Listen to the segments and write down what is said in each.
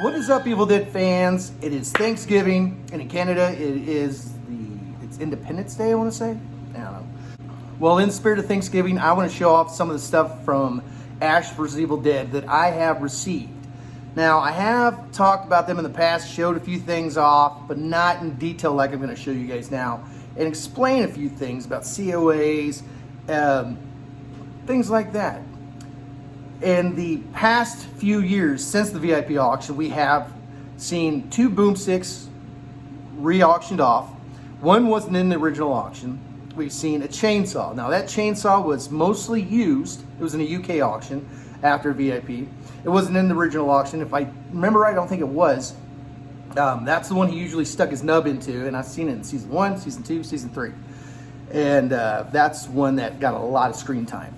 What is up, Evil Dead fans? It is Thanksgiving, and in Canada, it's Independence Day, I want to say? I don't know. Well, in the spirit of Thanksgiving, I want to show off some of the stuff from Ash vs. Evil Dead that I have received. Now, I have talked about them in the past, showed a few things off, but not in detail like I'm going to show you guys now, and explain a few things about COAs, things like that. In the past few years since the VIP auction, we have seen 2 boomsticks re-auctioned off. One wasn't in the original auction. We've seen a chainsaw. Now that chainsaw was mostly used. It was in a UK auction after VIP. It wasn't in the original auction. If I remember right, I don't think it was. That's the one he usually stuck his nub into, and I've seen it in season 1, season 2, season 3. And that's one that got a lot of screen time.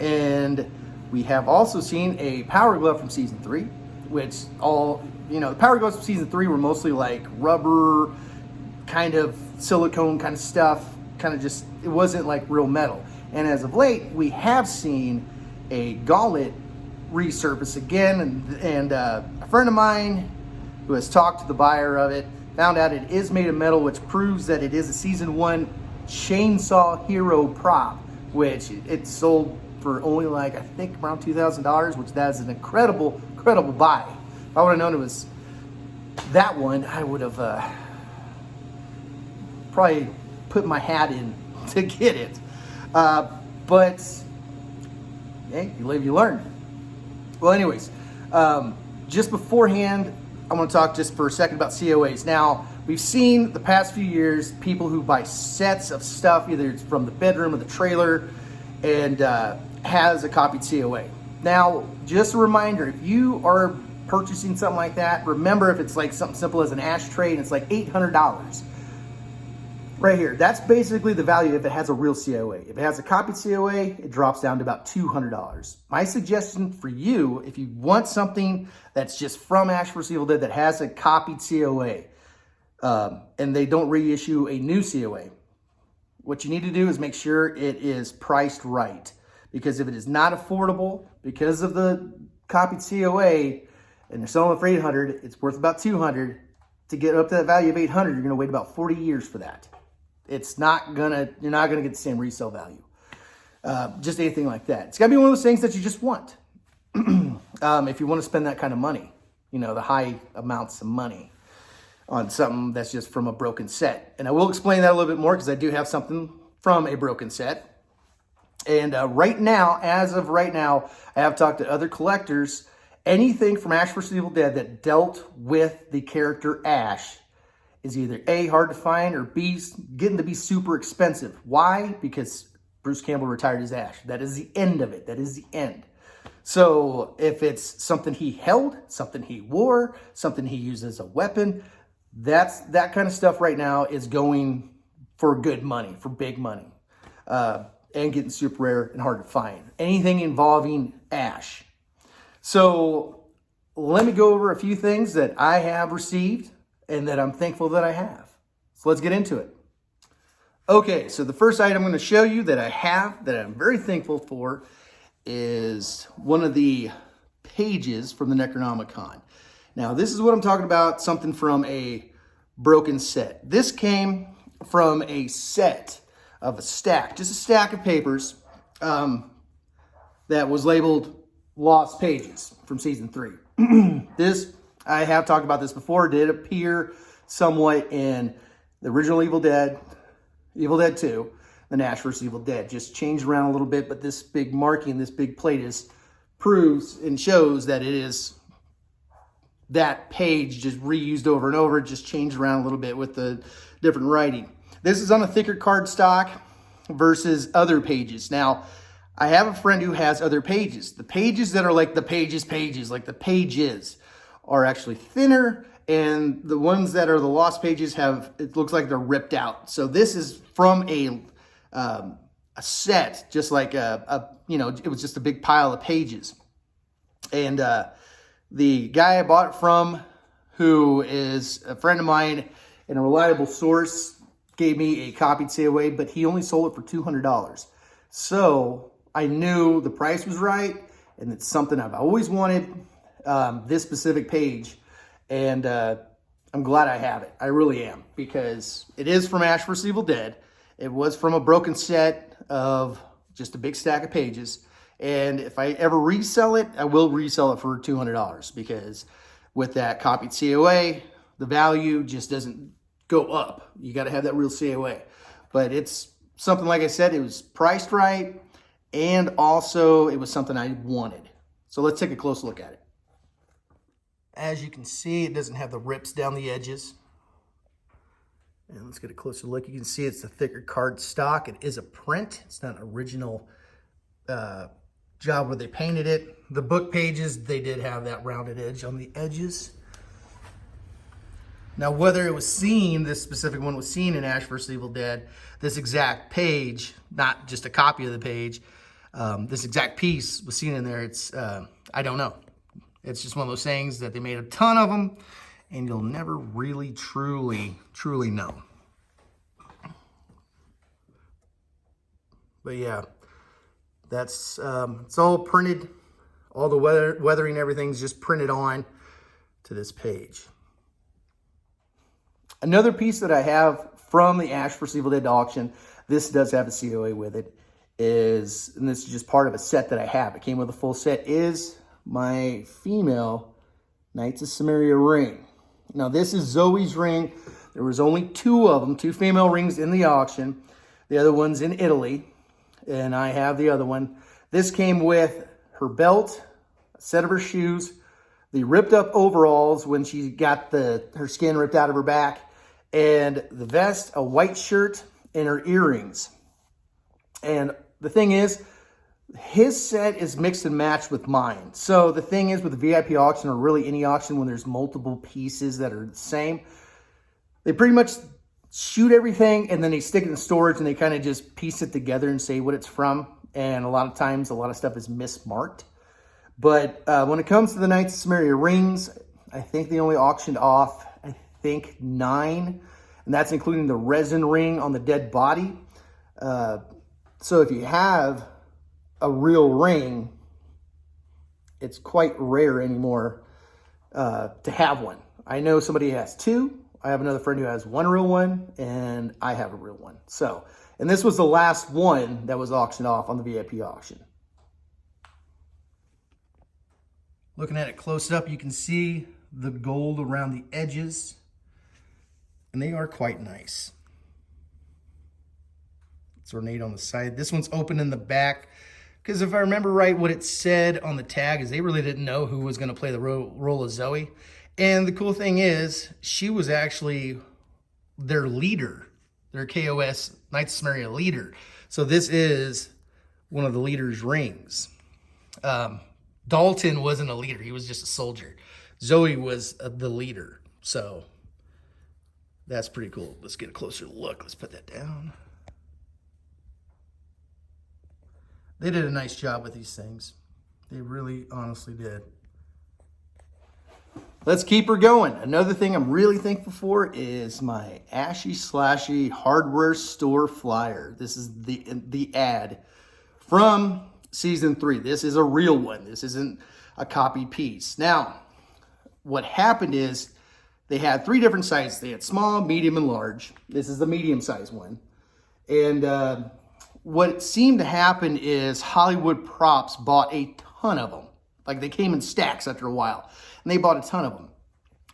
And we have also seen a power glove from season 3, which the power gloves from season 3 were mostly like rubber, kind of silicone kind of stuff, it wasn't like real metal. And as of late, we have seen a gauntlet resurface again, and a friend of mine who has talked to the buyer of it found out it is made of metal, which proves that it is a season 1 Chainsaw Hero prop, which it sold for only I think around $2,000, which that is an incredible buy. If I would have known it was that one, I would have probably put my hat in to get it. But hey, you live, you learn. Well, anyways, just beforehand, I want to talk just for a second about COAs. Now, we've seen the past few years people who buy sets of stuff, either it's from the bedroom or the trailer, and has a copied COA. Now, just a reminder, if you are purchasing something like that, remember if it's like something simple as an ashtray and it's like $800. Right here, that's basically the value if it has a real COA. If it has a copied COA, it drops down to about $200. My suggestion for you, if you want something that's just from Ash vs. Evil Dead that has a copied COA, and they don't reissue a new COA, what you need to do is make sure it is priced right. Because if it is not affordable, because of the copied COA, and they're selling it for $800, it's worth about $200. To get up to that value of $800, you're going to wait about 40 years for that. You're not gonna get the same resale value. Just anything like that. It's got to be one of those things that you just want. If you want to spend that kind of money, the high amounts of money on something that's just from a broken set. And I will explain that a little bit more because I do have something from a broken set. And right now, as of right now, I have talked to other collectors. Anything from Ash vs. Evil Dead that dealt with the character Ash is either A, hard to find, or B, getting to be super expensive. Why? Because Bruce Campbell retired his Ash. That is the end of it. That is the end. So if it's something he held, something he wore, something he used as a weapon, that kind of stuff right now is going for good money, for big money. And getting super rare and hard to find. Anything involving Ash. So let me go over a few things that I have received and that I'm thankful that I have. So let's get into it. Okay, so the first item I'm going to show you that I have that I'm very thankful for is one of the pages from the Necronomicon. Now, this is what I'm talking about, something from a broken set. This came from a set of a stack, just a stack of papers that was labeled Lost Pages from season 3. This, I have talked about this before, did appear somewhat in the original Evil Dead 2, the Ash vs. Evil Dead. Just changed around a little bit, but this big marking, this big plate proves and shows that it is that page just reused over and over, just changed around a little bit with the different writing. This is on a thicker cardstock versus other pages. Now, I have a friend who has other pages. The pages that are like the pages, like the pages, are actually thinner, and the ones that are the lost pages it looks like they're ripped out. So this is from a set, just like it was just a big pile of pages. And the guy I bought it from, who is a friend of mine and a reliable source, gave me a copied COA, but he only sold it for $200. So I knew the price was right, and it's something I've always wanted. This specific page And I'm glad I have it. I really am, because it is from Ash vs. Evil Dead. It was from a broken set of just a big stack of pages. And if I ever resell it, I will resell it for $200, because with that copied COA, the value just doesn't go up. You got to have that real COA. But it's something, like I said, it was priced right, and also it was something I wanted. So let's take a close look at it. As you can see, it doesn't have the rips down the edges. And let's get a closer look. You can see it's the thicker card stock. It is a print. It's not an original job where they painted it. The book pages, they did have that rounded edge on the edges. Now, whether it was seen, this specific one was seen in Ash vs. Evil Dead, this exact page, not just a copy of the page, this exact piece was seen in there, it's, I don't know. It's just one of those things that they made a ton of them, and you'll never really, truly know. But yeah, that's, it's all printed. All the weathering, everything's just printed on to this page. Another piece that I have from the Ash vs. Evil Dead auction, this does have a COA with it, is, and this is just part of a set that I have, it came with a full set, is my female Knights of Samaria ring. Now, this is Zoe's ring. There was only 2 of them, 2 female rings in the auction. The other one's in Italy, and I have the other one. This came with her belt, a set of her shoes, the ripped up overalls when she got her skin ripped out of her back, and the vest, a white shirt, and her earrings. And the thing is, his set is mixed and matched with mine. So the thing is, with the VIP auction, or really any auction when there's multiple pieces that are the same, they pretty much shoot everything and then they stick it in storage and they kind of just piece it together and say what it's from. And a lot of times, a lot of stuff is mismarked. But when it comes to the Knights of Samaria rings, I think they only auctioned off, 9, and that's including the resin ring on the dead body. So if you have a real ring, it's quite rare anymore to have one. I know somebody has 2. I have another friend who has 1 real one, and I have a real one. So, and this was the last one that was auctioned off on the VIP auction. Looking at it close up, you can see the gold around the edges, and they are quite nice. It's ornate on the side. This one's open in the back, because if I remember right, what it said on the tag is they really didn't know who was going to play the role of Zoe. And the cool thing is, she was actually their leader, their KOS Knights of Samaria leader. So this is one of the leader's rings. Dalton wasn't a leader. He was just a soldier. Zoe was the leader. So that's pretty cool. Let's get a closer look. Let's put that down. They did a nice job with these things. They really honestly did. Let's keep her going. Another thing I'm really thankful for is my Ashy Slashy hardware store flyer. This is the ad from season 3. This is a real one. This isn't a copy piece. Now, what happened is they had 3 different sizes. They had small, medium, and large. This is the medium size one. And what seemed to happen is Hollywood Props bought a ton of them. Like, they came in stacks after a while. And they bought a ton of them.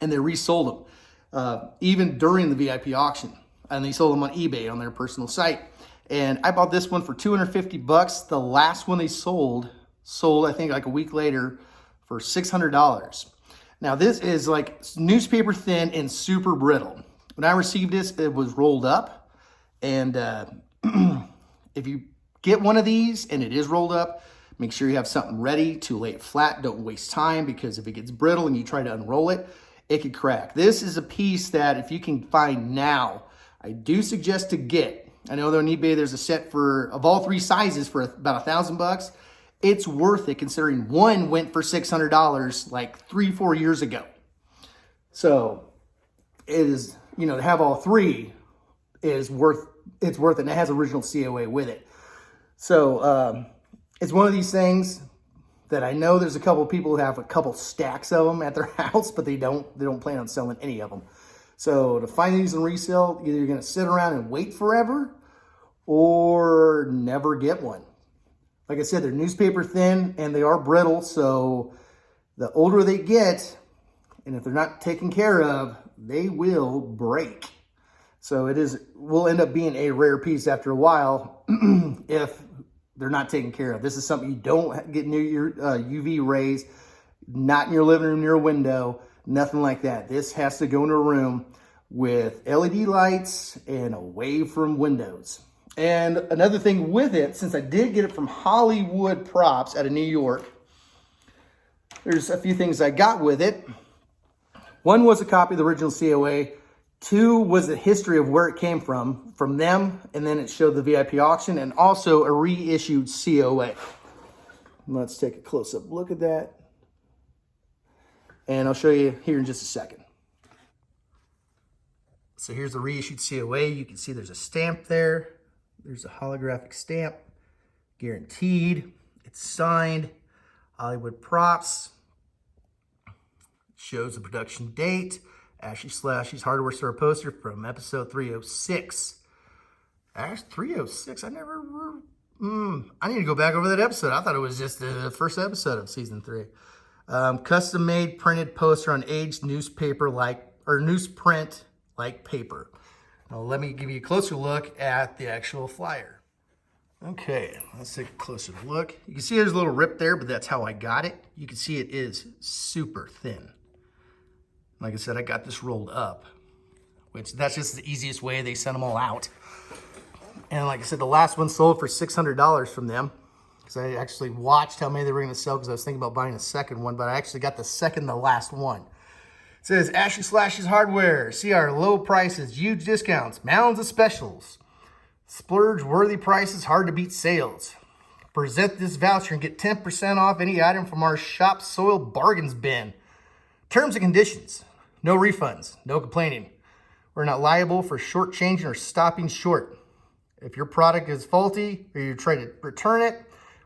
And they resold them. Even during the VIP auction. And they sold them on eBay on their personal site. And I bought this one for $250. The last one they sold I think like a week later for $600. Now this is like newspaper thin and super brittle. When I received this, it was rolled up. And if you get one of these and it is rolled up, make sure you have something ready to lay it flat. Don't waste time, because if it gets brittle and you try to unroll it, it could crack. This is a piece that if you can find now, I do suggest to get. I know on eBay there's a set of all 3 sizes for about $1,000. It's worth it, considering one went for $600 like 3-4 years ago. So it is, to have all 3 is worth it, and it has original COA with it. So it's one of these things. that I know there's a couple people who have a couple stacks of them at their house, but they don't plan on selling any of them. So to find these in resale, either you're going to sit around and wait forever or never get one. Like I said, they're newspaper thin and they are brittle. So the older they get, and if they're not taken care of, they will break. So will end up being a rare piece after a while if they're not taken care of. This is something you don't get near your UV rays, not in your living room near a window, nothing like that. This has to go in a room with LED lights and away from windows. And another thing with it, since I did get it from Hollywood Props out of New York, there's a few things I got with it. One was a copy of the original COA. Two was the history of where it came from them, and then it showed the VIP auction, and also a reissued COA. Let's take a close-up look at that. And I'll show you here in just a second. So here's the reissued COA. You can see there's a stamp there. There's a holographic stamp, guaranteed. It's signed, Hollywood Props. Shows the production date. Ashley Slashy's Hardware Store poster from episode 306. 306? I need to go back over that episode. I thought it was just the first episode of season 3. Custom made printed poster on aged newsprint like paper. Now let me give you a closer look at the actual flyer. Okay, let's take a closer look. You can see there's a little rip there, but that's how I got it. You can see it is super thin. Like I said, I got this rolled up, which that's just the easiest way. They send them all out. And like I said, the last one sold for $600 from them, because I actually watched how many they were going to sell, because I was thinking about buying a second one, but I actually got the last one. It says, Ashley Slashy's Hardware. See our low prices, huge discounts, mounds of specials, splurge-worthy prices, hard-to-beat sales. Present this voucher and get 10% off any item from our Shop Soil Bargains bin. Terms and conditions. No refunds. No complaining. We're not liable for shortchanging or stopping short. If your product is faulty or you try to return it,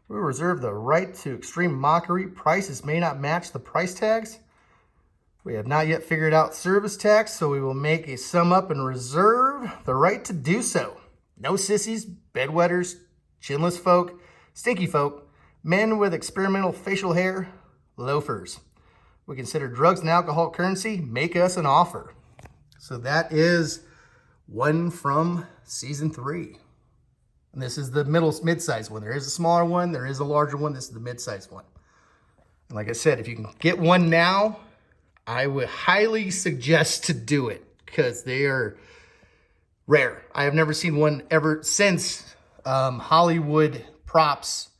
we reserve the right to extreme mockery. Prices may not match the price tags. We have not yet figured out service tax, so we will make a sum up and reserve the right to do so. No sissies, bedwetters, chinless folk, stinky folk, men with experimental facial hair, loafers. We consider drugs and alcohol currency. Make us an offer. So that is one from season 3. And this is the mid-sized one. There is a smaller one. There is a larger one. This is the mid-sized one. And like I said, if you can get one now, I would highly suggest to do it, because they are rare. I have never seen one ever since Hollywood Props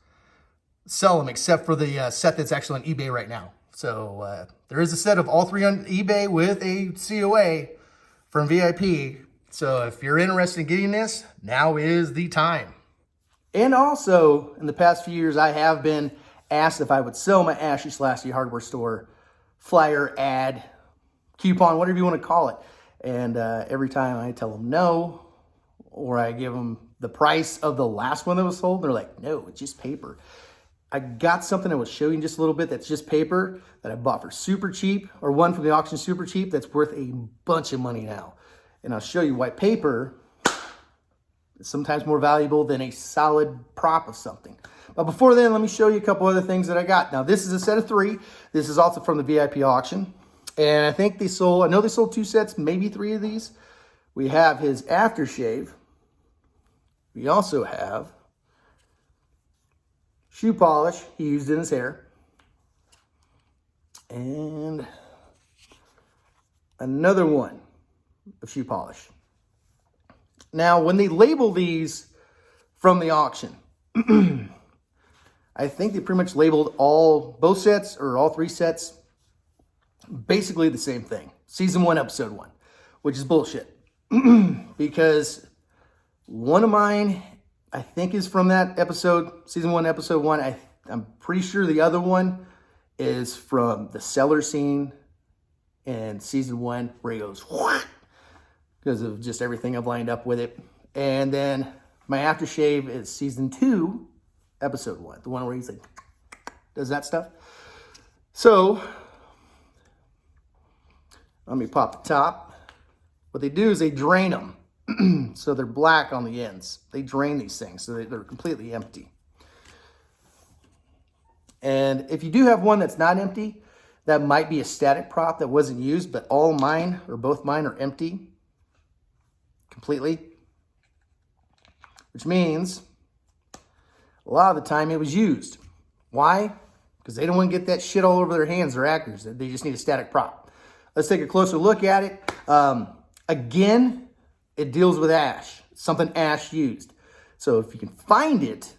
sell them, except for the set that's actually on eBay right now. So there is a set of all 3 on eBay with a COA from VIP. So if you're interested in getting this, now is the time. And also, in the past few years, I have been asked if I would sell my Ashley Slashy Hardware Store flyer, ad, coupon, whatever you want to call it. And every time I tell them no, or I give them the price of the last one that was sold, they're like, no, it's just paper. I got something I was showing just a little bit that's just paper that I bought for super cheap, or one from the auction super cheap that's worth a bunch of money now. And I'll show you why paper is sometimes more valuable than a solid prop of something. But before then, let me show you a couple other things that I got. Now, this is a set of 3. This is also from the VIP auction. And I think I know they sold 2 sets, maybe 3 of these. We have his aftershave. We also have shoe polish he used in his hair. And another one of shoe polish. Now, when they label these from the auction, I think they pretty much labeled both sets, or all 3 sets, basically the same thing. Season 1, episode 1, which is bullshit. Because one of mine, I think, is from that episode, season 1, episode 1. I'm pretty sure the other one is from the cellar scene in season 1, where he goes, what? Because of just everything I've lined up with it. And then my aftershave is season 2, episode 1, the one where he's like, does that stuff. So let me pop the top. What they do is they drain them. So they're black on the ends. They drain these things so they're completely empty. And if you do have one that's not empty, that might be a static prop that wasn't used, but all mine or both mine are empty completely, which means a lot of the time it was used. Why? Because they don't want to get that shit all over their hands or actors. They just need a static prop. Let's take a closer look at it. Again, it deals with ash, something ash used. So if you can find it,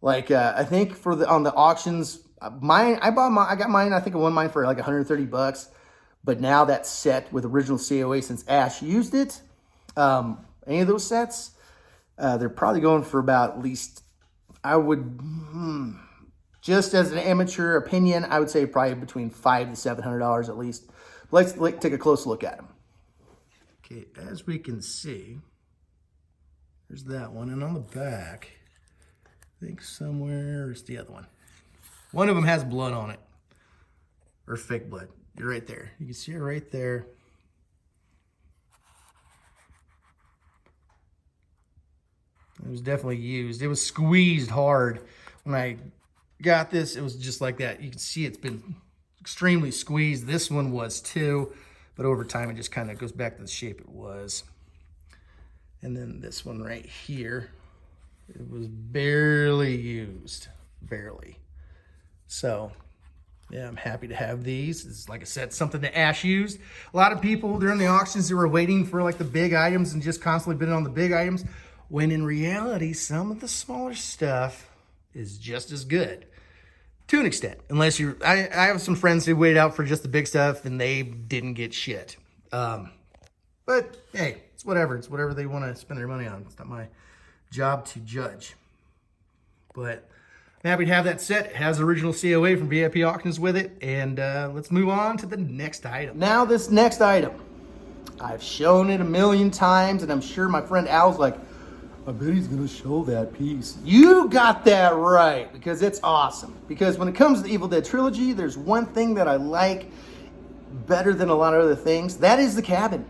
like I think on the auctions, I got mine. I think I won mine for like $130. But now that's set with original COA since Ash used it. Any of those sets, they're probably going for about at least, just as an amateur opinion, I would say probably between $500 to $700 at least. Let's take a close look at them. Okay, as we can see, there's that one, and on the back, I think somewhere is the other one. One of them has blood on it, or fake blood. You're right there. You can see it right there. It was definitely used. It was squeezed hard. When I got this, it was just like that. You can see it's been extremely squeezed. This one was too, but over time it just kind of goes back to the shape it was. And then this one right here, it was barely used, barely. So yeah, I'm happy to have these. It's, like I said, something that Ash used. A lot of people during the auctions, they were waiting for like the big items and just constantly bidding on the big items, when in reality, some of the smaller stuff is just as good to an extent. Unless I have some friends who waited out for just the big stuff and they didn't get shit. But hey, it's whatever. It's whatever they want to spend their money on. It's not my job to judge. But I'm happy to have that set. It has original COA from VIP Auctions with it. And let's move on to the next item. Now this next item, I've shown it a million times, and I'm sure my friend Al's like, I bet he's gonna show that piece. You got that right, because it's awesome. Because when it comes to the Evil Dead trilogy, there's one thing that I like better than a lot of other things. That is the cabin.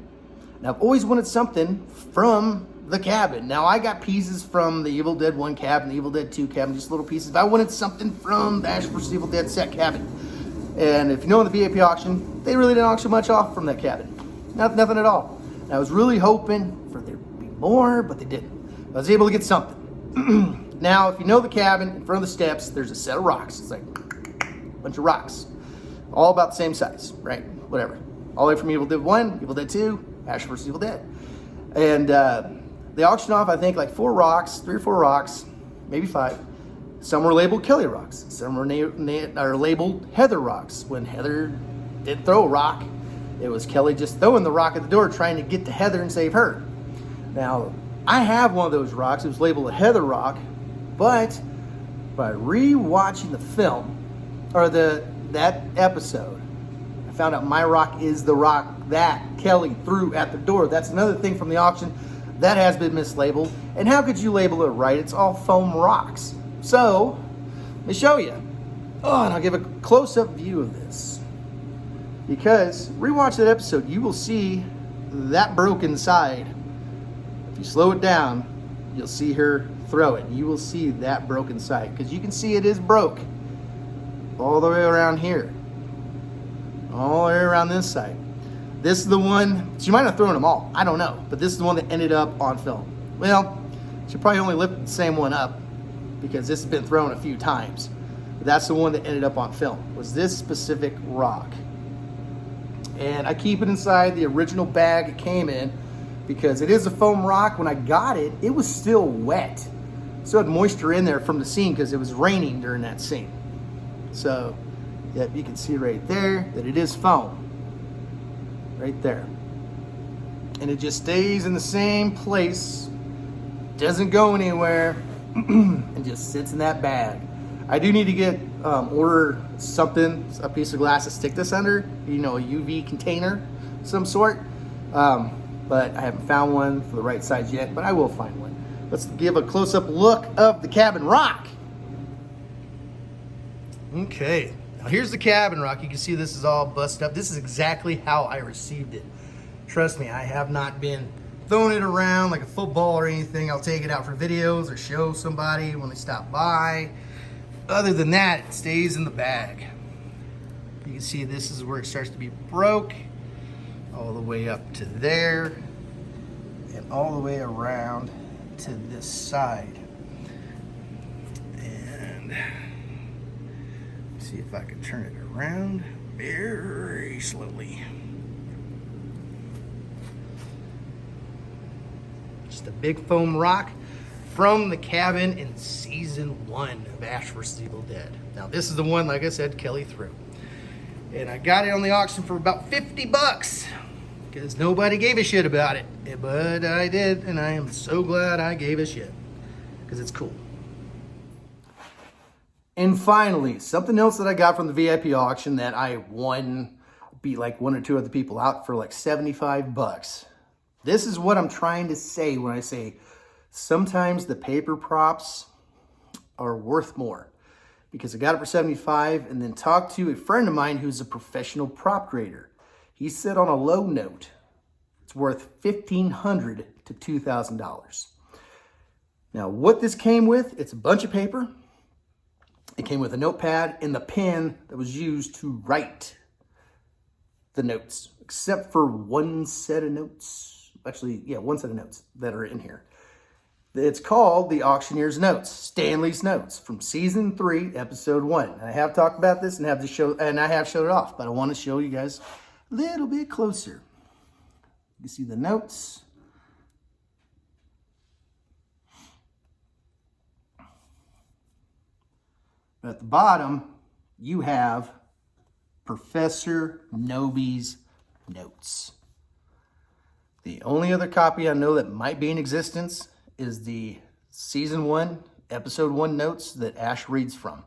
Now, I've always wanted something from the cabin. Now, I got pieces from the Evil Dead 1 cabin, the Evil Dead 2 cabin, just little pieces. But I wanted something from the Ash vs. Evil Dead set cabin. And if you know in the VIP auction, they really didn't auction much off from that cabin. Nothing at all. And I was really hoping for there to be more, but they didn't. I was able to get something. Now, if you know the cabin, in front of the steps, there's a set of rocks. It's like a bunch of rocks. All about the same size, right? Whatever. All the way from Evil Dead 1, Evil Dead 2, Ash vs. Evil Dead. And they auctioned off, I think, like 3 or 4 rocks, maybe 5. Some were labeled Kelly rocks. Some were labeled Heather rocks. When Heather did throw a rock, it was Kelly just throwing the rock at the door, trying to get to Heather and save her. Now, I have one of those rocks. It was labeled a Heather rock, but by re-watching the film, or that episode, I found out my rock is the rock that Kelly threw at the door. That's another thing from the auction that has been mislabeled. And how could you label it right? It's all foam rocks. So, let me show you. Oh, and I'll give a close-up view of this. Because, rewatch that episode, you will see that broken side. If you slow it down, you'll see her throw it. You will see that broken side. Because you can see it is broke. All the way around here. All the way around this side. This is the one, she might have thrown them all, I don't know. But this is the one that ended up on film. Well, she probably only lifted the same one up because this has been thrown a few times. But that's the one that ended up on film, was this specific rock. And I keep it inside the original bag it came in because it is a foam rock. When I got it, it was still wet. So it had moisture in there from the scene because it was raining during that scene. So, yep, you can see right there that it is foam. Right there. And it just stays in the same place, doesn't go anywhere, and just sits in that bag. I do need to order something, a piece of glass to stick this under, you know, a UV container of some sort. But I haven't found one for the right size yet, but I will find one. Let's give a close-up look of the cabin rock. Okay, now here's the cabin rock. You can see this is all busted up. This is exactly how I received it. Trust me, I have not been throwing it around like a football or anything. I'll take it out for videos or show somebody when they stop by. Other than that, it stays in the bag. You can see this is where it starts to be broke, all the way up to there, and all the way around to this side. And see if I can turn it around very slowly. Just a big foam rock from the cabin in season 1 of Ash vs. Evil Dead. Now this is the one, like I said, Kelly threw. And I got it on the auction for about 50 bucks because nobody gave a shit about it. But I did, and I am so glad I gave a shit because it's cool. And finally, something else that I got from the VIP auction that I won, beat like 1 or 2 other people out for like 75 bucks. This is what I'm trying to say when I say sometimes the paper props are worth more. Because I got it for 75 and then talked to a friend of mine who's a professional prop grader. He said on a low note, it's worth $1,500 to $2,000. Now what this came with, it's a bunch of paper. It came with a notepad and the pen that was used to write the notes, except for one set of notes. Actually, yeah, one set of notes that are in here. It's called the Auctioneer's Notes, Stanley's Notes from season 3, episode 1. I have talked about this and I have showed it off, but I want to show you guys a little bit closer. You see the notes. At the bottom, you have Professor Noby's notes. The only other copy I know that might be in existence is the season 1, episode 1 notes that Ash reads from.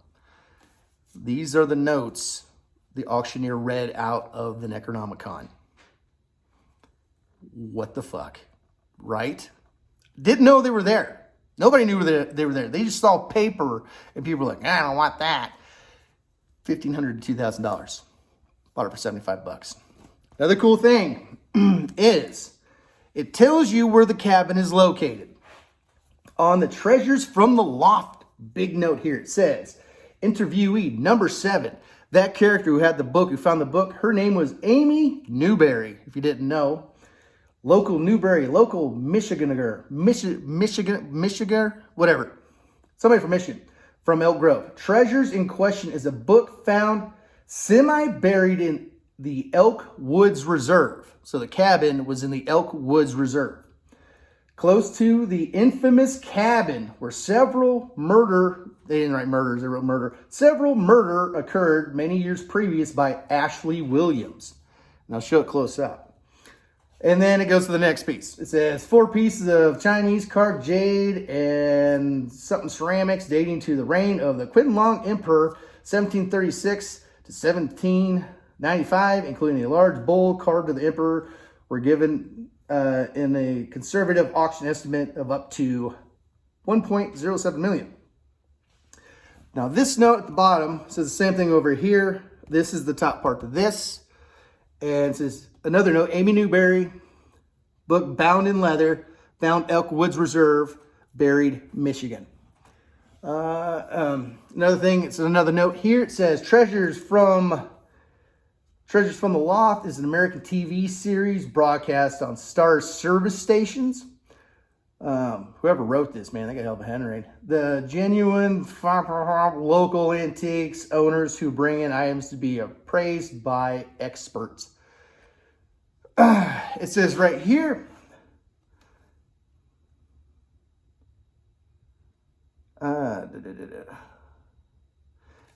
These are the notes the auctioneer read out of the Necronomicon. What the fuck, right? Didn't know they were there. Nobody knew they were there. They just saw paper and people were like, I don't want that. $1,500 to $2,000. Bought it for 75 bucks. Another cool thing is it tells you where the cabin is located. On the Treasures from the Loft big note here, it says, interviewee number 7. That character who had the book, who found the book, her name was Amy Newberry, if you didn't know. Local Newberry, local Michiganer, Michigan, whatever. Somebody from Michigan, from Elk Grove. Treasures in question is a book found semi-buried in the Elk Woods Reserve. So the cabin was in the Elk Woods Reserve. Close to the infamous cabin where several murder occurred many years previous by Ashley Williams. And I'll show it close up. And then it goes to the next piece. It says 4 pieces of Chinese carved jade and something ceramics dating to the reign of the Qianlong Emperor, 1736 to 1795, including a large bowl carved to the emperor, were given in a conservative auction estimate of up to $1.07 million. Now this note at the bottom says the same thing over here. This is the top part of this. And it says another note, Amy Newberry, book bound in leather, found Elk Woods Reserve, buried Michigan. Another thing, it's another note here. It says Treasures from the Loft is an American TV series broadcast on Star service stations. Whoever wrote this, man, they got a hell of a handwriting. The genuine local antiques owners who bring in items to be appraised by experts. It says right here,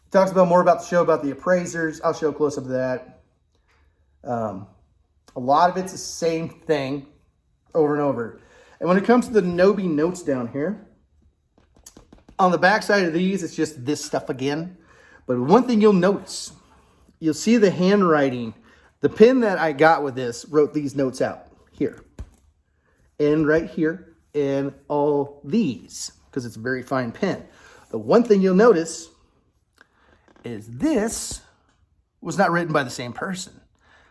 talks about more about the show, about the appraisers. I'll show a close up of that. A lot of it's the same thing over and over. And when it comes to the Noby notes down here, on the back side of these, it's just this stuff again. But one thing you'll notice, you'll see the handwriting. The pen that I got with this wrote these notes out here. And right here, and all these, because it's a very fine pen. The one thing you'll notice is this was not written by the same person.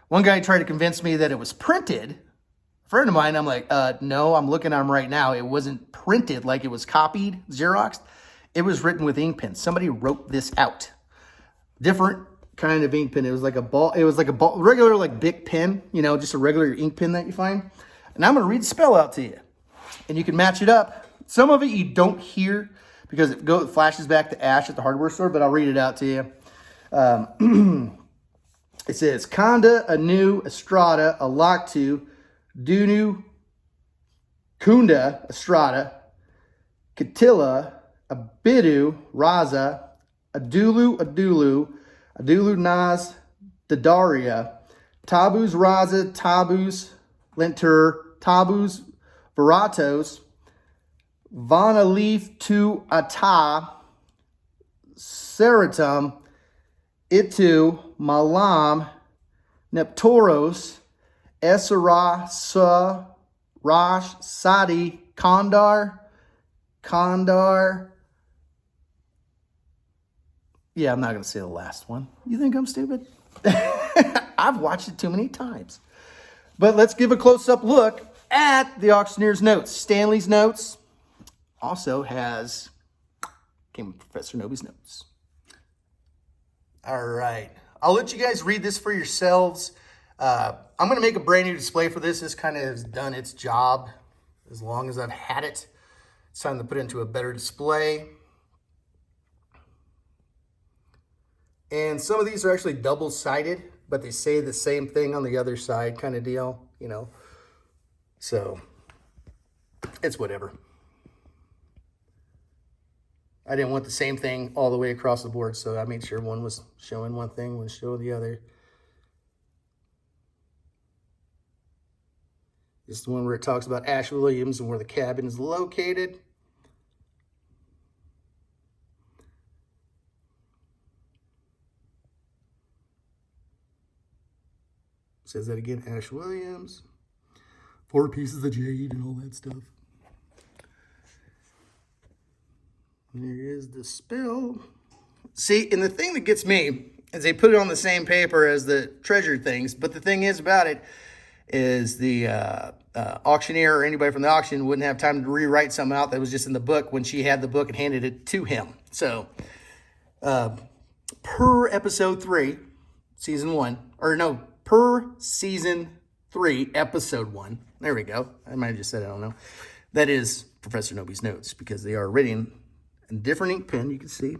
One guy tried to convince me that it was printed. A friend of mine, I'm like, no, I'm looking at them right now. It wasn't printed like it was copied, Xeroxed. It was written with ink pen. Somebody wrote this out. Different kind of ink pen. It was like a ball. It was like a ball, regular like Bic pen, you know, just a regular ink pen that you find. And I'm going to read the spell out to you. And you can match it up. Some of it you don't hear because it flashes back to Ash at the hardware store, but I'll read it out to you. It says, Kanda, Anu, Estrada, Alaktu, Dunu, Kunda, Estrada, Katila, Abidu, Raza, Adulu, Naz, Dadaria, Tabus, Raza, Tabus, Lentur, Tabus, Veratos, Vanalif tu Ata, Seratum, Itu, Malam, Neptoros, Esara, Sa, Rosh, Sadi, Kandar. Yeah, I'm not going to say the last one. You think I'm stupid? I've watched it too many times. But let's give a close-up look at the auctioneer's notes. Stanley's notes also came with Professor Noby's notes. All right. I'll let you guys read this for yourselves. I'm going to make a brand new display for this. This kind of has done its job as long as I've had it. It's time to put it into a better display. And some of these are actually double-sided, but they say the same thing on the other side kind of deal, you know. So, it's whatever. I didn't want the same thing all the way across the board, so I made sure one was showing one thing, one was showing the other. This is the one where it talks about Ash Williams and where the cabin is located. Says that again, Ash Williams. 4 pieces of jade and all that stuff. And there is the spell. See, and the thing that gets me is they put it on the same paper as the treasure things, but the thing is about it is the auctioneer or anybody from the auction wouldn't have time to rewrite something out that was just in the book when she had the book and handed it to him. So, per episode 3, season 1, or no, per season 3, episode 1. There we go. I might have just said it, I don't know. That is Professor Noby's notes because they are written in different ink pen. You can see.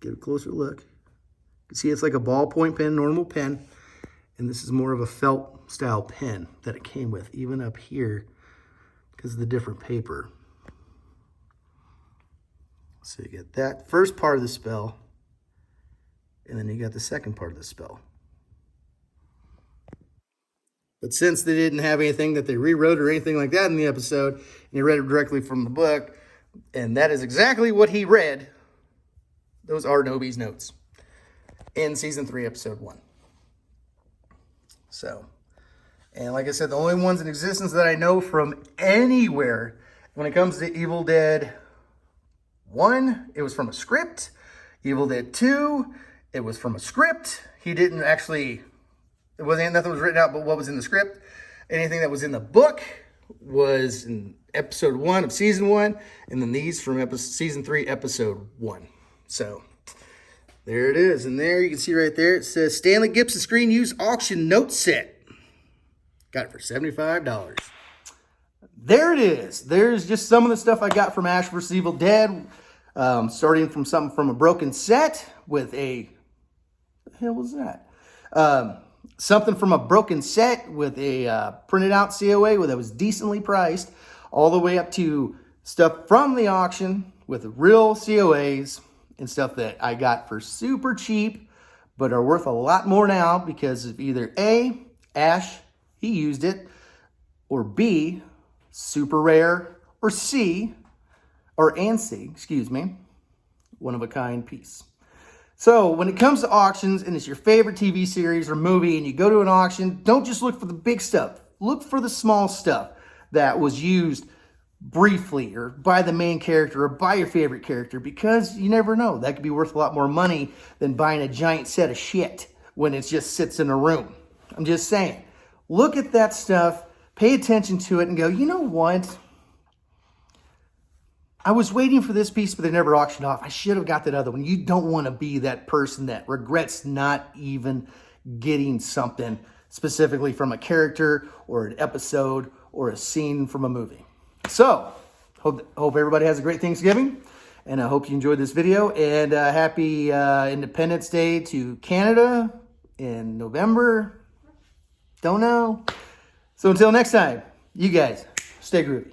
Get a closer look. You can see it's like a ballpoint pen, normal pen. And this is more of a felt style pen that it came with, even up here because of the different paper. So you get that first part of the spell, and then you got the second part of the spell. But since they didn't have anything that they rewrote or anything like that in the episode, and you read it directly from the book, and that is exactly what he read, those are Noby's notes in season 3, episode 1. So, and like I said, the only ones in existence that I know from anywhere when it comes to Evil Dead 1, it was from a script. Evil Dead 2, it was from a script. He didn't actually, nothing was written out but what was in the script. Anything that was in the book was in episode 1 of season 1, and then these from season 3, episode 1. So, there it is. And there you can see right there, it says Stanley Gibson Screen Use Auction Note Set. Got it for $75. There it is. There's just some of the stuff I got from Ash vs. Evil Dead. Starting from something from a broken set with a... What the hell was that? Something from a broken set with a printed out COA that was decently priced. All the way up to stuff from the auction with real COAs. And stuff that I got for super cheap, but are worth a lot more now because of either A, Ash, he used it, or B, super rare, or C, excuse me, one of a kind piece. So when it comes to auctions and it's your favorite TV series or movie and you go to an auction, don't just look for the big stuff. Look for the small stuff that was used briefly, or buy the main character, or buy your favorite character, because you never know. That could be worth a lot more money than buying a giant set of shit when it just sits in a room. I'm just saying. Look at that stuff, pay attention to it, and go, you know what? I was waiting for this piece, but they never auctioned off. I should have got that other one. You don't want to be that person that regrets not even getting something specifically from a character or an episode or a scene from a movie. So, hope everybody has a great Thanksgiving, and I hope you enjoyed this video, and happy Independence Day to Canada in November. Don't know. So until next time, you guys, stay groovy.